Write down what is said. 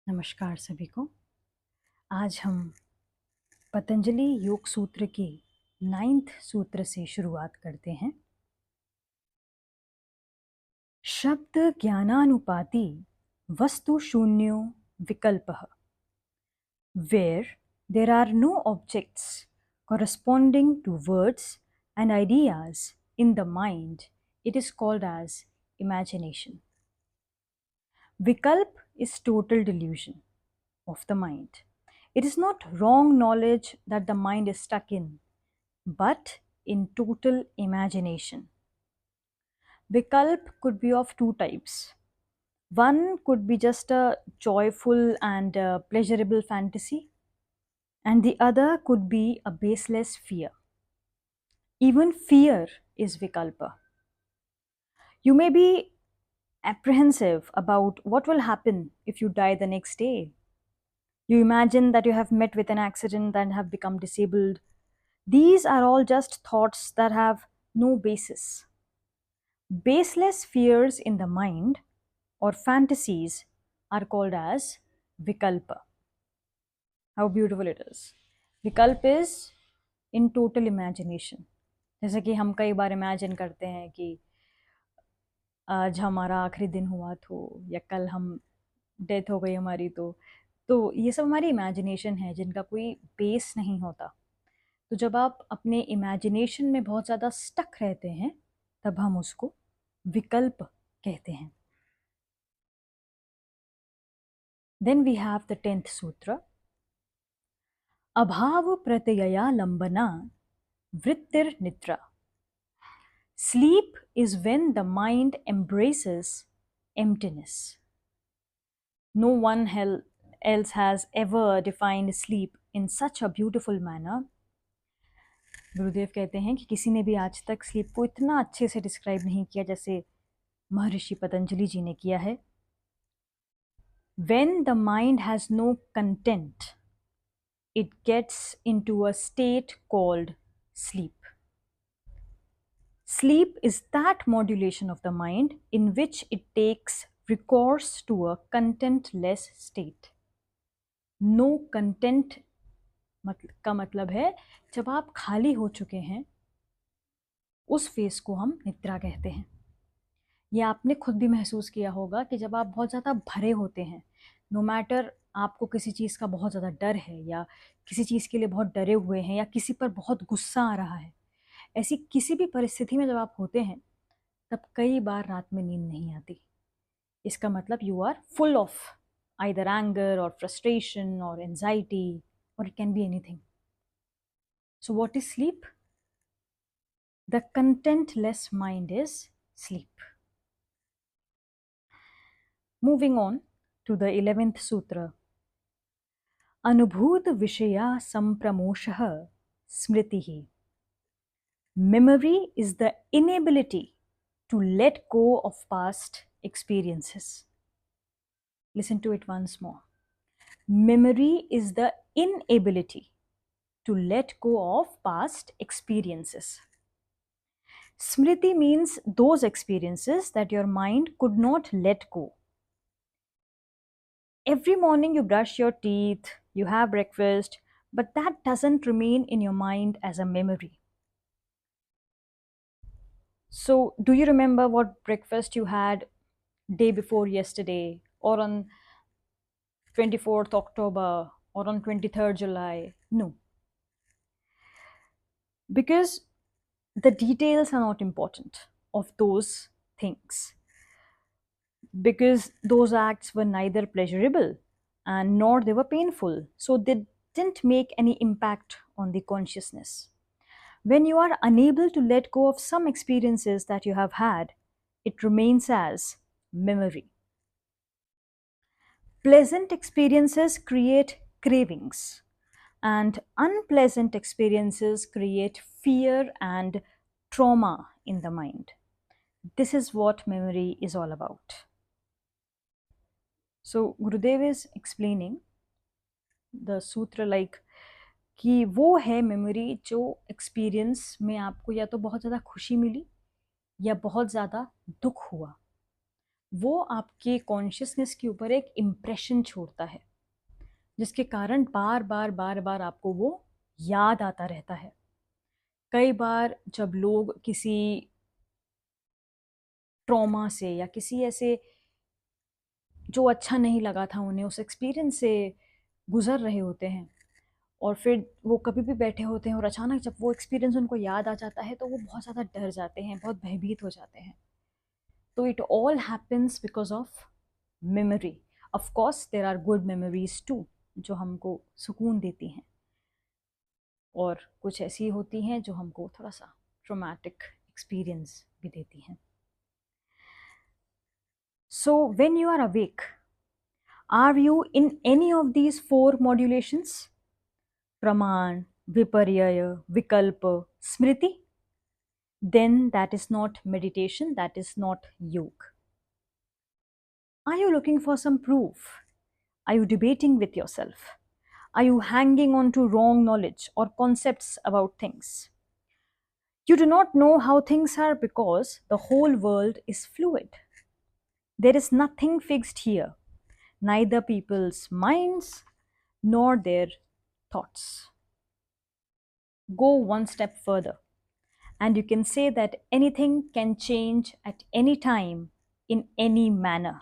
नमस्कार सभी को। आज हम पतंजलि योग सूत्र के 9th सूत्र से शुरुआत करते हैं। शब्द ज्ञानानुपाति वस्तु शून्यो विकल्पः, where there are no objects corresponding to words and ideas in the mind, it is called as imagination. Vikalp is total delusion of the mind. It is not wrong knowledge that the mind is stuck in, but in total imagination. Vikalp could be of two types. One could be just a joyful and pleasurable fantasy, and the other could be a baseless fear. Even fear is Vikalpa. You may be apprehensive about what will happen if you die the next day. You imagine that you have met with an accident and have become disabled. These are all just thoughts that have no basis. Baseless fears in the mind or fantasies are called as vikalpa. How beautiful it is. विकल्प is in total imagination. जैसे कि हम कई बार imagine करते हैं कि आज हमारा आखिरी दिन हुआ तो, या कल हम डेथ हो गई हमारी तो ये सब हमारी इमेजिनेशन है जिनका कोई बेस नहीं होता। तो जब आप अपने इमेजिनेशन में बहुत ज़्यादा स्टक रहते हैं तब हम उसको विकल्प कहते हैं। Then we have the 10th sutra. Abhav pratyaya lambana vrittir nitra. Sleep is when the mind embraces emptiness. No one else has ever defined sleep in such a beautiful manner. गुरुदेव कहते हैं कि किसी ने भी आज तक स्लीप को इतना अच्छे से डिस्क्राइब नहीं किया जैसे महर्षि पतंजलि जी ने किया है। When the mind has no content, it gets into a state called sleep. Sleep is that modulation of the mind in which it takes recourse to a contentless state. No content का मतलब है जब आप खाली हो चुके हैं, उस फेस को हम निद्रा कहते हैं। ये आपने खुद भी महसूस किया होगा कि जब आप बहुत ज़्यादा भरे होते हैं, नो मैटर आपको किसी चीज़ का बहुत ज़्यादा डर है या किसी चीज़ के लिए बहुत डरे हुए हैं या किसी पर बहुत गुस्सा आ रहा है, ऐसी किसी भी परिस्थिति में जब आप होते हैं तब कई बार रात में नींद नहीं आती। इसका मतलब you are full of either anger और फ्रस्ट्रेशन और एंजाइटी, और it can be anything. So what is sleep? The contentless mind is sleep. Moving on to the 11th sutra. Anubhut Vishaya Sampramoshah Smritihi. Memory is the inability to let go of past experiences. Listen to it once more. Memory is the inability to let go of past experiences. Smriti means those experiences that your mind could not let go. Every morning you brush your teeth, you have breakfast, but that doesn't remain in your mind as a memory. So, do you remember what breakfast you had day before yesterday, or on 24th October, or on 23rd July? No. Because the details are not important of those things. Because those acts were neither pleasurable and nor they were painful, so they didn't make any impact on the consciousness. When you are unable to let go of some experiences that you have had, it remains as memory. Pleasant experiences create cravings, and unpleasant experiences create fear and trauma in the mind. This is what memory is all about. So Gurudev is explaining the sutra like कि वो है memory जो experience में आपको या तो बहुत ज़्यादा खुशी मिली या बहुत ज़्यादा दुख हुआ, वो आपके कॉन्शियसनेस के ऊपर एक इम्प्रेशन छोड़ता है, जिसके कारण बार बार बार बार आपको वो याद आता रहता है। कई बार जब लोग किसी ट्रॉमा से या किसी ऐसे जो अच्छा नहीं लगा था उन्हें, उस एक्सपीरियंस से गुजर रहे होते हैं, और फिर वो कभी भी बैठे होते हैं और अचानक जब वो एक्सपीरियंस उनको याद आ जाता है तो वो बहुत ज़्यादा डर जाते हैं, बहुत भयभीत हो जाते हैं। तो it all happens because of memory. Of course there are good memories too जो हमको सुकून देती हैं, और कुछ ऐसी होती हैं जो हमको थोड़ा सा ट्रॉमेटिक एक्सपीरियंस भी देती हैं। So when you are awake, are you in any of these four modulations? Praman, Viparyaya, Vikalpa, Smriti? Then that is not meditation, that is not yoga. Are you looking for some proof? Are you debating with yourself? Are you hanging on to wrong knowledge or concepts about things? You do not know how things are because the whole world is fluid. There is nothing fixed here, neither people's minds nor their thoughts. Go one step further, and you can say that anything can change at any time in any manner.